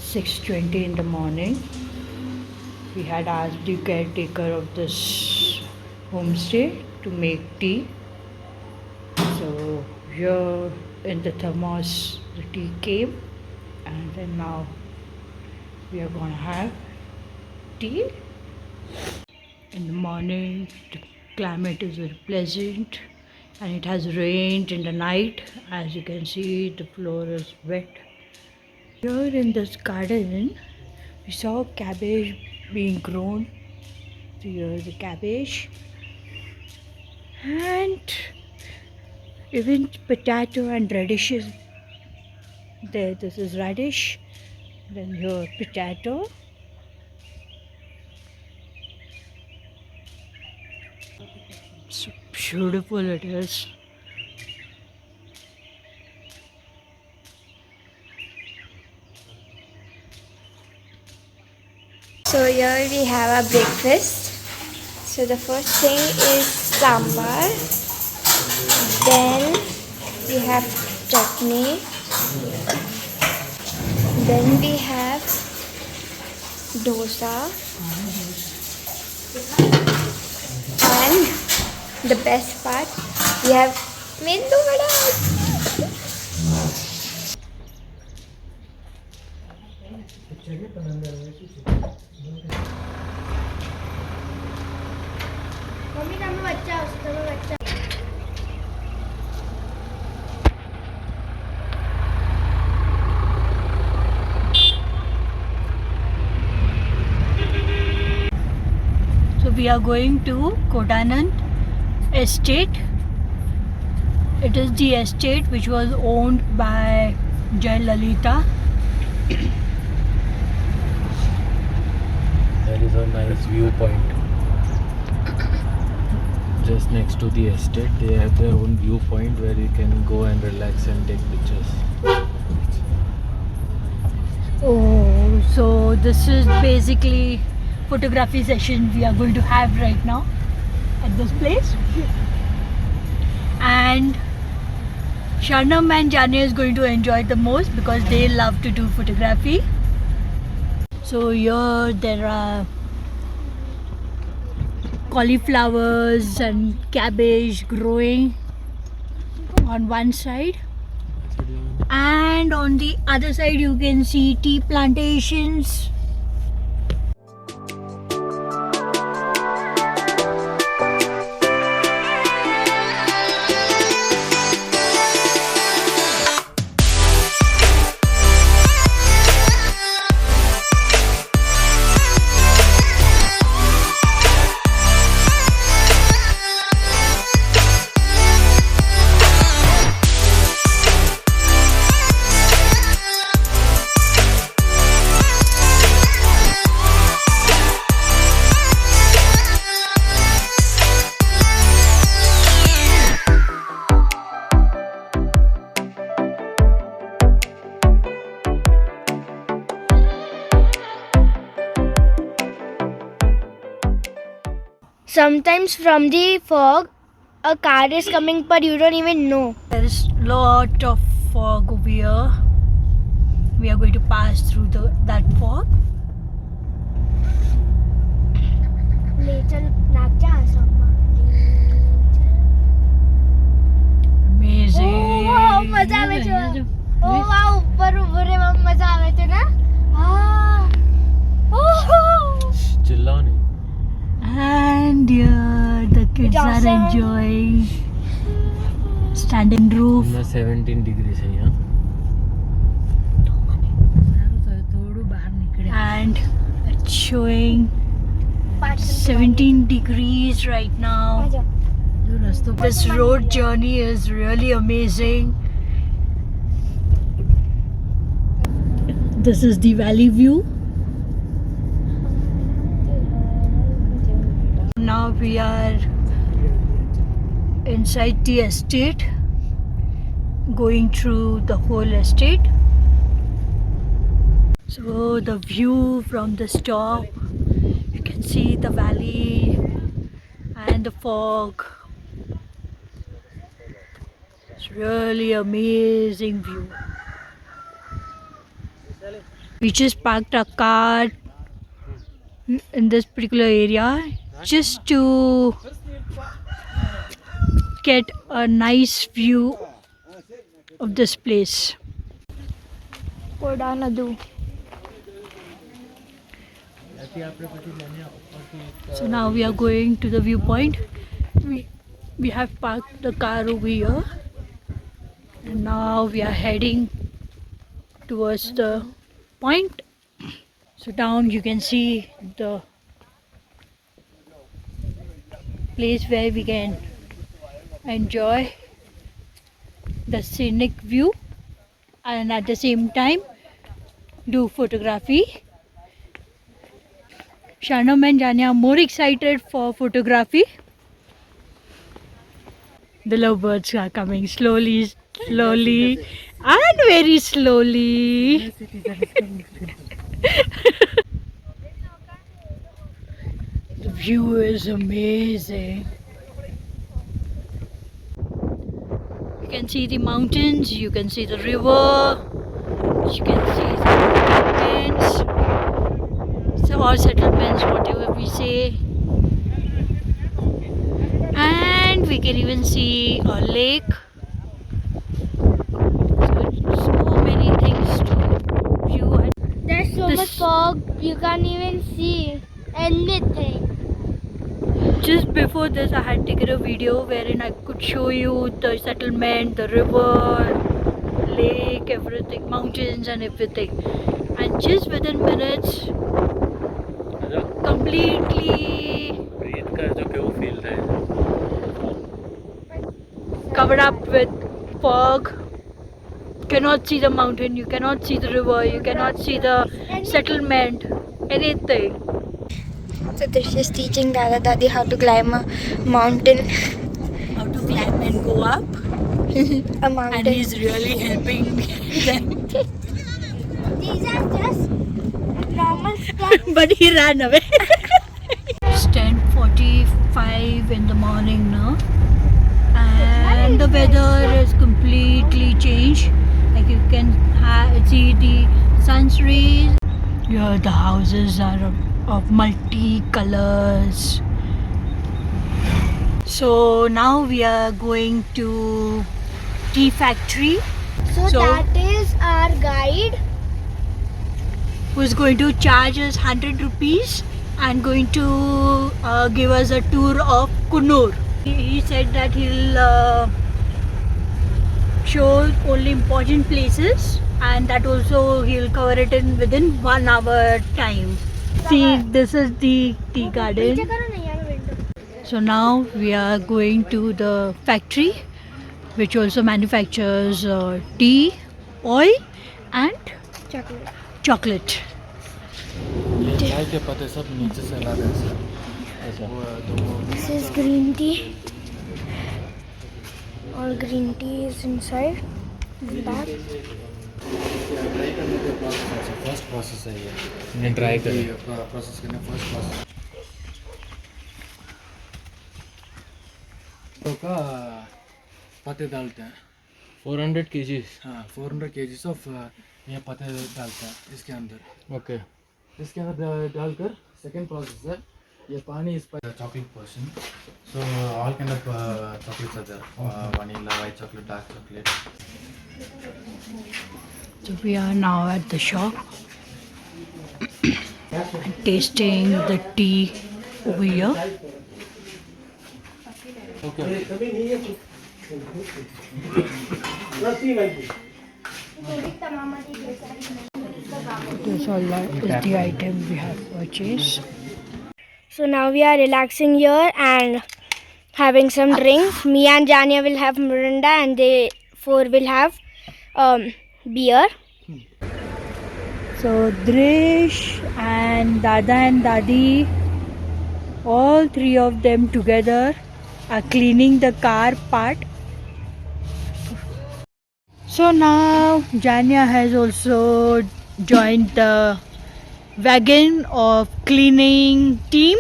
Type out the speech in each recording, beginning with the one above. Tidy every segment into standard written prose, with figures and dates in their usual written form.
6:20 in the morning. We had asked the caretaker of this homestay to make tea. So here in the thermos the tea came, and then now we are gonna have tea. In the morning the climate is very pleasant, and it has rained in the night. As you can see, the floor is wet. Here in this garden we saw cabbage being grown. So here's the cabbage, and even potato and radishes there. This is radish, then here potato. So beautiful it is. So here we have our breakfast. So the first thing is sambar. Then we have chutney. Then we have dosa. And the best part, we have mendu vada. Mummy का मैं बच्चा उसका मैं बच्चा So we are going to Kodanad estate. It is the estate which was owned by Jayalalitha. There is a nice viewpoint just next to the estate. They have their own viewpoint where you can go and relax and take pictures. Oh, so this is basically photography session we are going to have right now at this place. And Sharnam and Jani is going to enjoy the most because they love to do photography. So here there are cauliflowers and cabbage growing on one side, and on the other side you can see tea plantations. Sometimes from the fog, a car is coming, but you don't even know. There is lot of fog over here. We are going to pass through that fog. Amazing. Oh wow, मजा आवे छे. Oh wow, ऊपर ऊपर रे मजा आवे छे ना. Ah. Oh. चिल्लाओ नहीं. And here the kids are enjoying standing roof. 17 degrees है यहाँ. And it's showing 17 degrees right now. This road journey is really amazing. This is the valley view. Now we are inside the estate, going through the whole estate. So the view from this top, you can see the valley and the fog. It's really amazing view. We just parked our car in this particular area just to get a nice view of this place. Kodanad. So now we are going to the viewpoint. We have parked the car over here, and now we are heading towards the point. So down you can see the place where we can enjoy the scenic view and at the same time do photography. Shanam and Janya are more excited for photography. The lovebirds are coming slowly, slowly, and very slowly. The view is amazing. You can see the mountains, you can see the river, you can see the settlements, or settlements, whatever we say. And we can even see a lake. So many things to view. There's so much fog, you can't even see anything. Just before this, I had taken a video wherein I could show you the settlement, the river, lake, everything, mountains and everything. And just within minutes, completely covered up with fog. You cannot see the mountain, you cannot see the river, you cannot see the settlement, anything. So this is teaching Dada Dadi how to climb a mountain. How to climb and go up. A mountain. And he's really helping them. These are just normal steps. But he ran away. It's 10:45 in the morning now. And the weather is completely changed. Like you can see the sun's rays. Here the houses are of multi-colors. So now we are going to tea factory. So that is our guide. Who's going to charge us 100 rupees and going to give us a tour of Coonoor. He said that he'll show only important places, and that also he'll cover it in within 1 hour time. See, this is the tea garden. So now we are going to the factory which also manufactures tea, oil and chocolate. This is green tea. All green tea is inside. Back. First process है ये, इन्हें dry करें process करना first process तो का पत्ते डालते हैं 400 kg हाँ 400 kg ऑफ ये पत्ते डालते हैं इसके अंदर ओके इसके अंदर डालकर सेकंड प्रोसेस है ये पानी इस पर chocolate portion so all kind of chocolates are there vanilla white chocolate dark chocolate. So we are now at the shop tasting the tea over here. Okay. This all is the item we have purchased. So now we are relaxing here and having some drinks. Me and Janya will have Mirinda and they four will have beer. So Drish and Dada and Dadi, all three of them together are cleaning the car part. So now Janya has also joined the wagon of cleaning team.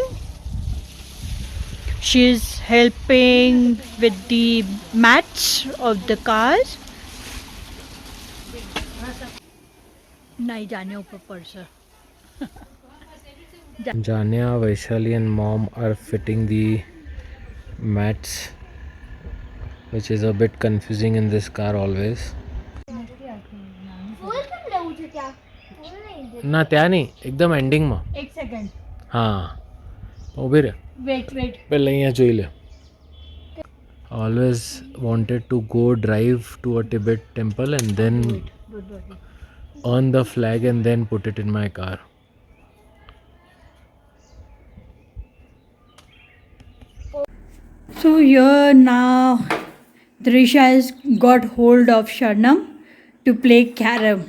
She's helping with the mats of the cars. नहीं जाने ऊपर purse Janya, Vaishali and mom are fitting the mats, which is a bit confusing in this car always. ना त्या नाही एकदम ending માં एक second હા ઊભી રહે वेट પહેલા અહીંયા જોઈ લે. Always wanted to go drive to a Tibet temple and then earn the flag and then put it in my car. So here now Drisha has got hold of Sharnam to play carom.